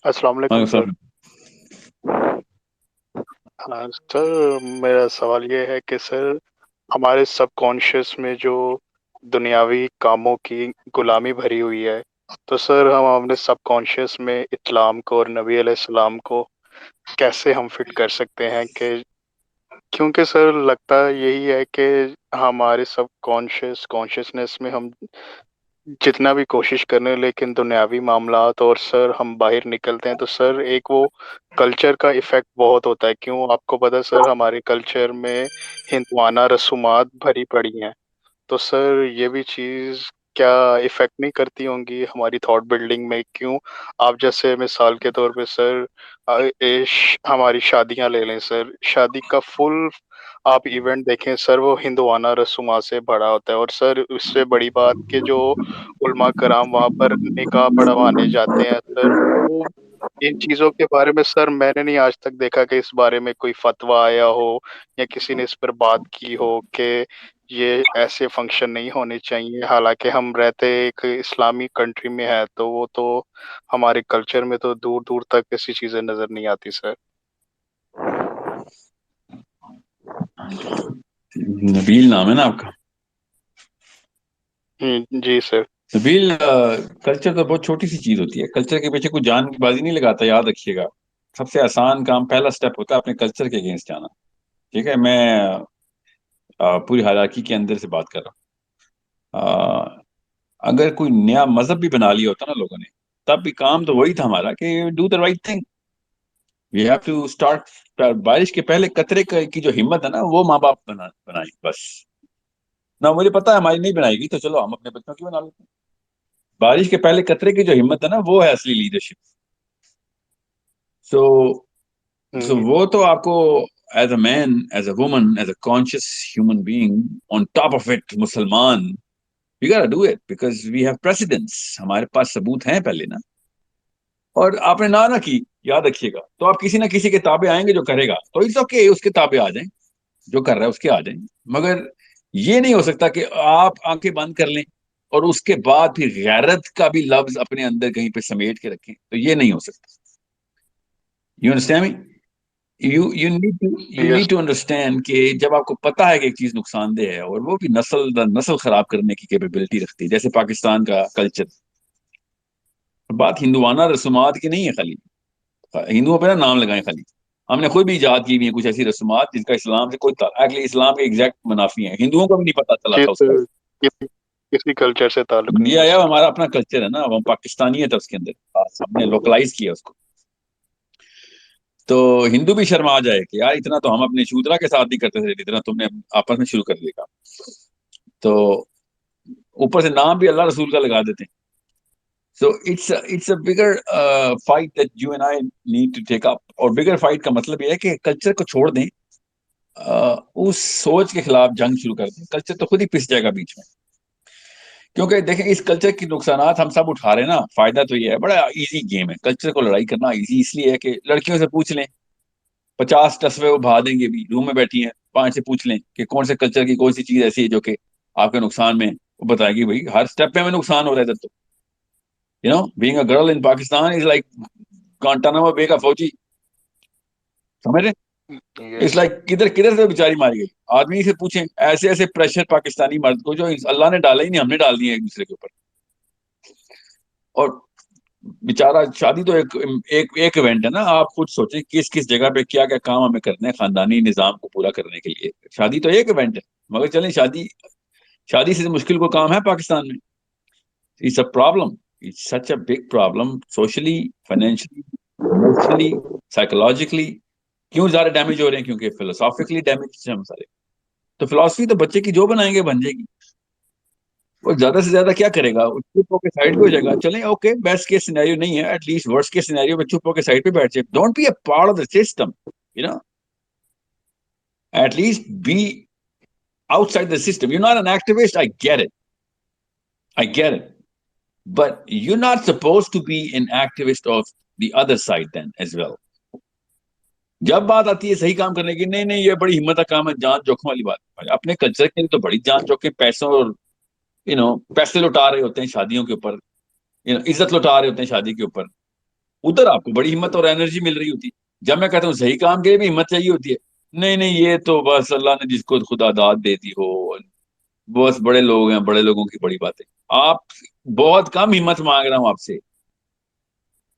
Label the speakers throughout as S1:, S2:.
S1: السلام علیکم
S2: وعلیکم
S1: سر۔
S2: السلام۔
S1: ہاں سر، میرا سوال یہ ہے کہ سر ہمارے سب کانشیس میں جو دنیاوی کاموں کی غلامی بھری ہوئی ہے، تو سر ہم اپنے سب کانشیس میں اسلام کو اور نبی علیہ السلام کو کیسے ہم فٹ کر سکتے ہیں؟ کہ کیونکہ سر لگتا یہی ہے کہ ہمارے سب کانشیسنیس میں ہم جتنا بھی کوشش کرنے، لیکن دنیاوی معاملات اور سر ہم باہر نکلتے ہیں تو سر ایک وہ کلچر کا ایفیکٹ بہت ہوتا ہے۔ کیوں آپ کو پتا سر، ہمارے کلچر میں ہندوانہ رسومات بھری پڑی ہیں، تو سر یہ بھی چیز کیا افیکٹ نہیں کرتی ہوں گی ہماری تھاٹ بلڈنگ میں؟ کیوں آپ جیسے مثال کے طور پہ سر ہماری شادیاں لے لیں سر، شادی کا فل آپ ایونٹ دیکھیں سر، وہ ہندوانہ رسومات سے بڑا ہوتا ہے، اور سر اس سے بڑی بات کہ جو علماء کرام وہاں پر نکاح پڑھوانے جاتے ہیں سر، وہ ان چیزوں کے بارے میں سر میں نے نہیں آج تک دیکھا کہ اس بارے میں کوئی فتویٰ آیا ہو یا کسی نے اس پر بات کی ہو کہ یہ ایسے فنکشن نہیں ہونے چاہیے۔ حالانکہ ہم رہتے ایک اسلامی کنٹری میں ہے، تو وہ تو ہمارے کلچر میں تو دور دور تک ایسی چیزیں نظر نہیں آتی سر۔
S2: نبیل نام ہے نا آپ کا؟
S1: جی سر۔
S2: نبیل، کلچر تو بہت چھوٹی سی چیز ہوتی ہے، کلچر کے پیچھے کوئی جان کی بازی نہیں لگاتا، یاد رکھیے گا۔ سب سے آسان کام، پہلا سٹیپ ہوتا ہے اپنے کلچر کے اگینسٹ جانا۔ ٹھیک ہے، میں پوری ہierarchy کے اندر سے بات کر رہا ہوں۔ اگر کوئی نیا مذہب بھی بنا لیا ہوتا نا لوگوں نے، تب بھی کام تو وہی تھا ہمارا کہ do the right thing, we have to start. بارش کے پہلے قطرے کی جو ہمت ہے نا، وہ ماں باپ بنائیں بس۔ نہ مجھے پتا ہے ہماری نہیں بنائے گی، تو چلو ہم اپنے بچوں کی بنا لیتے ہیں۔ بارش کے پہلے قطرے کی جو ہمت ہے نا، وہ ہے اصلی لیڈرشپ۔ سو سو
S1: ہم،
S2: وہ تو آپ کو as a man, as a woman, as a conscious human being, on top of it مسلمان، we gotta do it because we have precedence, ہمارے پاس ثبوت ہیں پہلے نا۔ اور آپ نے نہ کی، یاد رکھیے گا، تو آپ کسی نہ کسی کے تابع آئیں گے جو کرے گا، تو اٹس اوکے، اس کے تابع آ جائیں، جو کر رہا ہے اس کے آ جائیں۔ مگر یہ نہیں ہو سکتا کہ آپ آنکھیں بند کر لیں اور اس کے بعد پھر غیرت کا بھی لفظ اپنے اندر کہیں پہ سمیٹ کے رکھیں، تو یہ نہیں ہو سکتا۔ You understand me? You
S1: yes
S2: need to understand کہ جب آپ کو پتا ہے کہ ایک چیز نقصان دہ ہے، اور وہ بھی نسل در نسل خراب کرنے کی کیپیبلٹی رکھتی ہے، جیسے پاکستان کا کلچر۔ بات ہندوانہ رسومات کی نہیں ہے خالی، ہندوؤں پہ نا نام لگائیں خالی، ہم نے خود بھی ایجاد کی ہوئی ہیں کچھ ایسی رسومات جن کا اسلام سے کوئی ایکچولی اسلام کے ایگزیکٹ منافی ہیں، ہندوؤں کو بھی نہیں پتا چلا
S1: جی
S2: تھا اس
S1: سر،
S2: کا۔
S1: کسی کسی کلچر سے تعلق نہیں
S2: انڈیا
S1: ہے
S2: ہے،
S1: سر۔
S2: ہمارا اپنا کلچر ہے نا، وہ پاکستانی ہے، تو اس کے اندر ہم نے لوکلائز کیا اس کو۔ تو ہندو بھی شرما جائے کہ یار اتنا تو ہم اپنے شودرا کے ساتھ نہیں کرتے تھے جتنا تم نے آپس میں شروع کر دیا۔ تو اوپر سے نام بھی اللہ رسول کا لگا دیتے ہیں۔ So it's a bigger fight that you and I need to take up, اور بگر فائٹ کا مطلب یہ ہے کہ کلچر کو چھوڑ دیں، اس سوچ کے خلاف جنگ شروع کر دیں، کلچر تو خود ہی پس جائے گا بیچ میں۔ کیونکہ دیکھیں اس کلچر کی نقصانات ہم سب اٹھا رہے ہیں نا، فائدہ تو یہ ہے، بڑا ایزی گیم ہے کلچر کو لڑائی کرنا، ایزی اس لیے ہے کہ لڑکیوں سے پوچھ لیں، 50 ٹسوے وہ بہا دیں گے، بھی روم میں بیٹھی ہیں، 5 سے پوچھ لیں کہ کون سے کلچر کی کون سی چیز ایسی ہے جو کہ آپ کے نقصان میں، وہ بتائے گی بھائی ہر سٹیپ پہ ہمیں نقصان ہو رہا ہے ادھر تو، being a girl in Pakistan is like Guantanamo Bay کا فوجی، سمجھ رہے؟
S1: یس
S2: اس لائک کدھر کدھر سے بیچاری ماری گئی۔ آدمی سے پوچھیں، ایسے ایسے پریشر پاکستانی مرد کو جو اللہ نے ڈالا ہی نہیں، ہم نے ڈال دیے ایک دوسرے کے اوپر۔ اور بیچارہ شادی تو ایک ایونٹ ہے نا، آپ خود سوچیں کس کس جگہ پہ کیا کیا کام ہمیں کرنے ہیں خاندانی نظام کو پورا کرنے کے لیے۔ شادی تو ایک ایونٹ ہے، مگر چلیں شادی سے مشکل کو کام ہے پاکستان میں۔ It's a problem, it's such a big problem, socially, financially, emotionally, psychologically. کیوں زیادہ ڈیمیج ہو رہے ہیں؟ کیونکہ فلسافیکلی ڈیمیج ہم سارے۔ تو فلاسفی تو بچے کی جو بنائیں گے بن جائے گی، وہ زیادہ سے زیادہ کیا کرے گا؟ چپ ہو کے سائڈ پہ ہو جائے گا، چلیں اوکے بیسٹ کیس سینیریو نہیں ہے، at least worst case scenario میں چپ ہو کے سائڈ پہ بیٹھ جائے، don't be a part of the system, you know at least be outside the system, you not an activist, I get it but you're not supposed to be an activist of the other side then as well۔ جب بات آتی ہے صحیح کام کرنے کی، نہیں نہیں یہ بڑی ہمت کا کام ہے، جان جوکھم والی بات، اپنے کلچر کے لیے تو بڑی جان جوکھم، پیسوں اور پیسے لوٹا رہے ہوتے ہیں شادیوں کے اوپر، عزت لوٹا رہے ہوتے ہیں شادی کے اوپر، ادھر آپ کو بڑی ہمت اور انرجی مل رہی ہوتی ہے. جب میں کہتا ہوں صحیح کام کے لیے بھی ہمت چاہیے ہوتی ہے، نہیں نہیں یہ تو بس اللہ نے جس کو خدا داد دے دی ہو، بس بڑے لوگ ہیں، بڑے لوگوں کی بڑی باتیں. آپ بہت کم ہمت مانگ رہا ہوں آپ سے.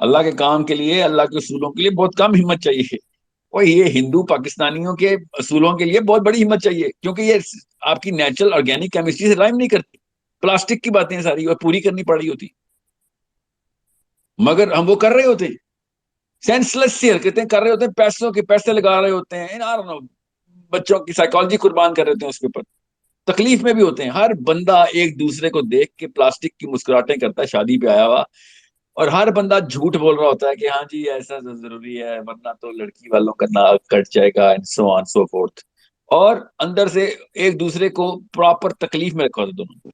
S2: اللہ کے کام کے لیے، اللہ کے اصولوں کے لیے بہت کم ہمت چاہیے. اور یہ ہندو پاکستانیوں کے اصولوں کے لیے بہت بڑی ہمت چاہیے، کیونکہ یہ آپ کی نیچرل آرگینک کیمسٹری سے رائم نہیں کرتی. پلاسٹک کی باتیں ساری اور پوری کرنی پڑ رہی ہوتی، مگر ہم وہ کر رہے ہوتے ہیں. سینس لیس سی حرکتیں کر رہے ہوتے ہیں، پیسوں کے پیسے لگا رہے ہوتے ہیں، بچوں کی سائیکالوجی قربان کر رہے ہوتے ہیں اس کے اوپر. تکلیف میں بھی ہوتے ہیں. ہر بندہ ایک دوسرے کو دیکھ کے پلاسٹک کی مسکراہٹیں کرتا ہے شادی پہ آیا ہوا، اور ہر بندہ جھوٹ بول رہا ہوتا ہے کہ ہاں جی ایسا ضروری ہے ورنہ تو لڑکی والوں کا ناک کٹ جائے گا and so on so forth. اور اندر سے ایک دوسرے کو پراپر تکلیف میں رکھا ہوتا.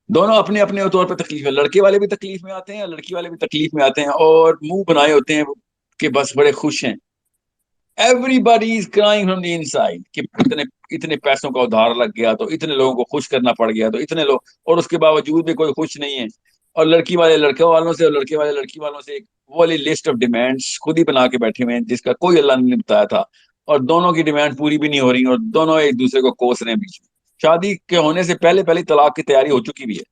S2: دونوں اپنے اپنے طور پہ تکلیف میں، لڑکے والے بھی تکلیف میں آتے ہیں لڑکی والے بھی تکلیف میں آتے ہیں، اور منہ بنائے ہوتے ہیں کہ بس بڑے خوش ہیں. Everybody is crying from the inside کہ اتنے پیسوں کا ادھار لگ گیا تو اتنے لوگوں کو خوش کرنا پڑ گیا تو اتنے لوگ، اور اس کے باوجود بھی کوئی خوش نہیں ہے. اور لڑکی والے لڑکے والوں سے اور لڑکے والے لڑکی والوں سے ایک وہ والی لسٹ آف ڈیمانڈس خود ہی بنا کے بیٹھے ہوئے ہیں جس کا کوئی اللہ نے بتایا تھا، اور دونوں کی ڈیمانڈ پوری بھی نہیں ہو رہی، اور دونوں ایک دوسرے کو کوس رہے ہیں بیچ میں. شادی کے ہونے سے پہلے پہلے طلاق کی تیاری ہو چکی بھی ہے.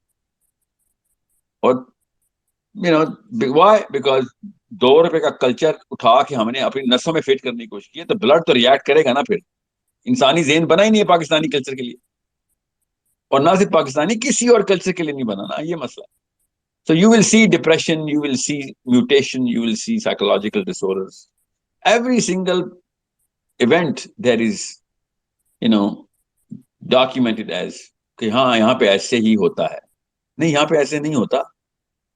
S2: اور وائی بیکاز $2 کا کلچر اٹھا کے ہم نے اپنی نسوں میں فٹ کرنے کی کوشش کی ہے، تو بلڈ تو ریئیکٹ کرے گا نا. پھر انسانی ذہن بنا ہی نہیں ہے پاکستانی کلچر کے لیے، اور نہ صرف پاکستانی، کسی اور کلچر کے لیے نہیں بنا نا. یہ مسئلہ. So you will see depression, you will see mutation, you will see psychological disorders. Every single event there is, you know, documented as کہ ہاں یہاں پہ ایسے ہی ہوتا ہے. نہیں، یہاں پہ ایسے نہیں ہوتا.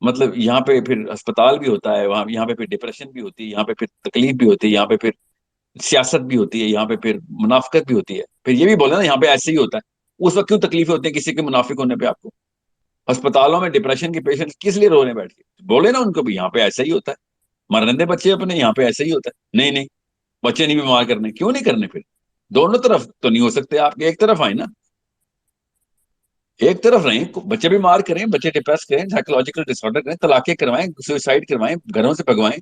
S2: مطلب یہاں پہ پھر ہسپتال بھی ہوتا ہے، وہاں یہاں پہ پھر ڈپریشن بھی ہوتی ہے، یہاں پہ پھر تکلیف بھی ہوتی ہے، یہاں پہ پھر سیاست بھی ہوتی ہے، یہاں پہ پھر منافقت بھی ہوتی ہے. پھر یہ بھی بولے نا یہاں پہ ایسے ہی ہوتا ہے. اس وقت کیوں تکلیفیں ہوتی ہیں کسی کے منافق ہونے پہ؟ آپ کو ہسپتالوں میں ڈپریشن کے پیشنٹ کس لیے رو رہے ہیں بیٹھ کے؟ بولے نا ان کو بھی یہاں پہ ایسا ہی ہوتا ہے. مرنے بچے اپنے یہاں پہ ایسا ہی ہوتا ہے. نہیں نہیں، بچے نہیں بیمار کرنے، کیوں نہیں کرنے؟ پھر دونوں طرف تو نہیں ہو سکتے آپ کے، ایک طرف آئے نا. ایک طرف رہیں، بچے بیمار کریں، بچے ڈپریس کریں، سائیکولوجیکل ڈس آرڈر کریں، طلاقیں کروائیں، سوئسائڈ کروائیں، گھروں سے بھگوائیں،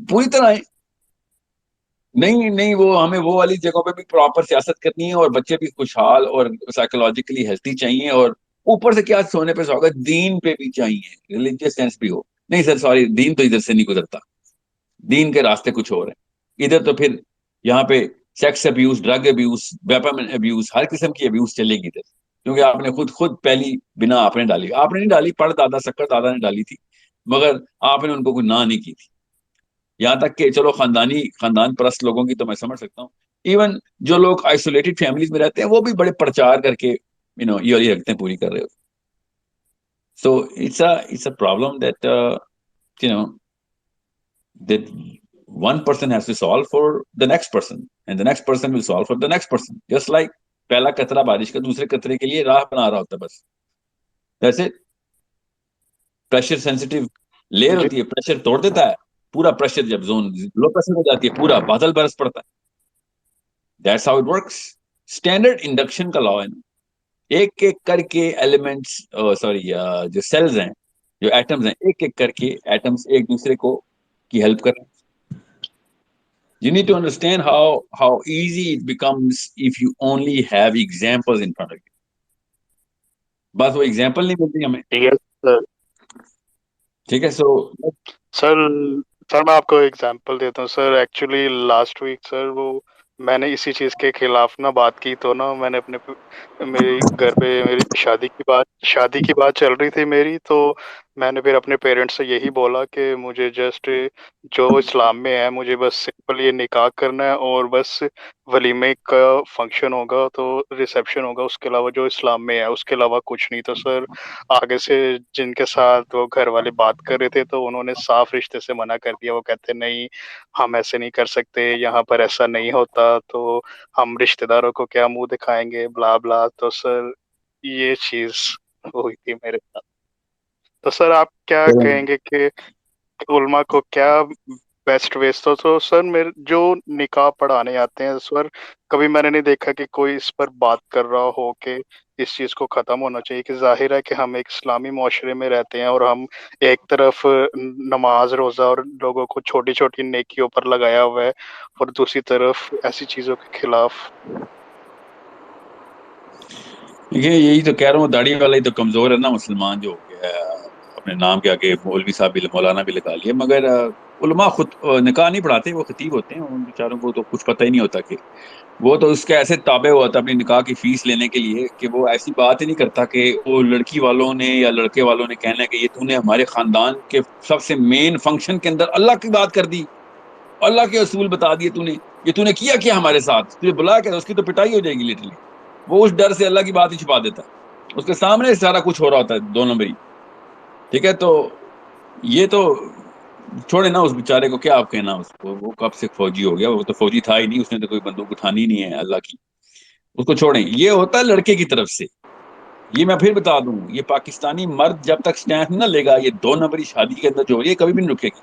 S2: پوری طرح آئیں. نہیں نہیں، وہ ہمیں وہ والی جگہوں پہ بھی پراپر سیاست کرنی ہے، اور بچے بھی خوشحال اور سائیکولوجیکلی ہیلتھی چاہیے، اور اوپر سے کیا سونے پہ سوگا دین پہ بھی چاہیے، ریلیجیس سینس بھی ہو. نہیں سر سوری، دین تو ادھر سے نہیں گزرتا. دین کے راستے کچھ اور ہیں ادھر. تو پھر یہاں پہ sex abuse, drug abuse, weapon abuse, ہر قسم کی ابیوز چلے گی ادھر. کیونکہ آپ نے خود پہلی بنا آپ نے ڈالی. آپ نے نہیں ڈالی، پڑ دادا شکر دادا نے ڈالی تھی، مگر آپ نے ان کو کوئی نہ نہیں کی تھی. یہاں تک کہ چلو خاندان پرست لوگوں کی تو میں سمجھ سکتا ہوں. ایون جو لوگ آئسولیٹڈ فیملیز میں رہتے ہیں وہ بھی بڑے پرچار کر کے یہ رکھتے پوری کر رہے ہو. So it's a problem that that one person has to solve for the next person and the next person will solve for the next person, just like پہلا قطرہ بارش کا دوسرے قطرے کے لیے راہ بنا رہا ہوتا ہے. بس جیسے پریشر سینسٹیو لیئر
S1: جی
S2: ہوتی ہے، پریشر توڑ دیتا ہے. پورا پریشر جب زون لو پریشر ہو جاتی ہے پورا بادل برس پڑتا ہے. That's how it works. Standard induction کا لا ہے نا. ایک ایک کر کے ایلیمنٹس، سوری جو سیلز ہیں، جو ایٹمز ہیں، ایک ایک کر کے ایٹمز ایک دوسرے کو کی ہیلپ کر رہے ہیں. You need to understand how easy it becomes if you only have examples in front of you. بس وہ ایگزامپل نہیں ملتی ہمیں.
S1: یس سر.
S2: ٹھیک ہے. سو
S1: سر سر میں آپ کو ایگزامپل دیتا ہوں سر. ایکچولی لاسٹ ویک سر وہ میں نے اسی چیز کے خلاف نہ بات کی، تو نا میں نے میری گھر پہ میری شادی کی بات چل رہی تھی میری، تو میں نے پھر اپنے پیرنٹس سے یہی بولا کہ مجھے جسٹ جو اسلام میں ہے مجھے بس سمپل یہ نکاح کرنا ہے، اور بس ولیمے کا فنکشن ہوگا تو ریسیپشن ہوگا، اس کے علاوہ جو اسلام میں ہے اس کے علاوہ کچھ نہیں. تو سر آگے سے جن کے ساتھ وہ گھر والے بات کر رہے تھے تو انہوں نے صاف رشتے سے منع کر دیا. وہ کہتے نہیں ہم ایسے نہیں کر سکتے، یہاں پر ایسا نہیں ہوتا، تو ہم رشتہ داروں کو کیا منہ دکھائیں گے، بلا بلا. تو سر یہ چیز ہوئی تھی میرے ساتھ. تو سر آپ کیا کہیں گے کہ علماء کو کیا بیسٹ ویز؟ تو سر میرے جو نکاح پڑھانے آتے ہیں سر، کبھی میں نے نہیں دیکھا کہ کوئی اس پر بات کر رہا ہو کہ اس چیز کو ختم ہونا چاہیے کہ ظاہر ہے کہ ہم ایک اسلامی معاشرے میں رہتے ہیں اور ہم ایک طرف نماز روزہ اور لوگوں کو چھوٹی چھوٹی نیکیوں پر لگایا ہوا ہے اور دوسری طرف ایسی چیزوں کے خلاف.
S2: یہی تو کہہ رہا ہوں، داڑھی والا ہی تو کمزور ہے نا مسلمان جو ہو گیا ہے، اپنے نام کے آگے مولوی صاحب بھی مولانا بھی لگا لیے، مگر علماء خود نکاح نہیں پڑھاتے، وہ خطیب ہوتے ہیں، ان بیچاروں کو تو کچھ پتہ ہی نہیں ہوتا کہ وہ تو اس کے ایسے تابع ہوا تھا اپنی نکاح کی فیس لینے کے لیے کہ وہ ایسی بات ہی نہیں کرتا کہ وہ لڑکی والوں نے یا لڑکے والوں نے کہنا ہے کہ یہ تو نے ہمارے خاندان کے سب سے مین فنکشن کے اندر اللہ کی بات کر دی، اللہ کے اصول بتا دیے تو نے، یہ تو نے کیا کیا ہمارے ساتھ، تجھے بلا کے اس کی تو پٹائی ہو جائے گی لٹرلی، وہ اس ڈر سے اللہ کی بات ہی چھپا دیتا ہے، اس کے سامنے سارا کچھ ہو رہا ہوتا ہے 2 نمبری. ٹھیک ہے، تو یہ تو چھوڑے نا، اس بیچارے کو کیا آپ کہنا، اس کو وہ کب سے فوجی ہو گیا، وہ تو فوجی تھا ہی نہیں، اس نے تو کوئی بندوق اٹھانی نہیں ہے اللہ کی، اس کو چھوڑیں. یہ ہوتا ہے لڑکے کی طرف سے. یہ میں پھر بتا دوں، یہ پاکستانی مرد جب تک سٹینڈ نہ لے گا، یہ 2 نمبری شادی کے اندر جو ہو رہی ہے کبھی بھی نہیں رکے گی.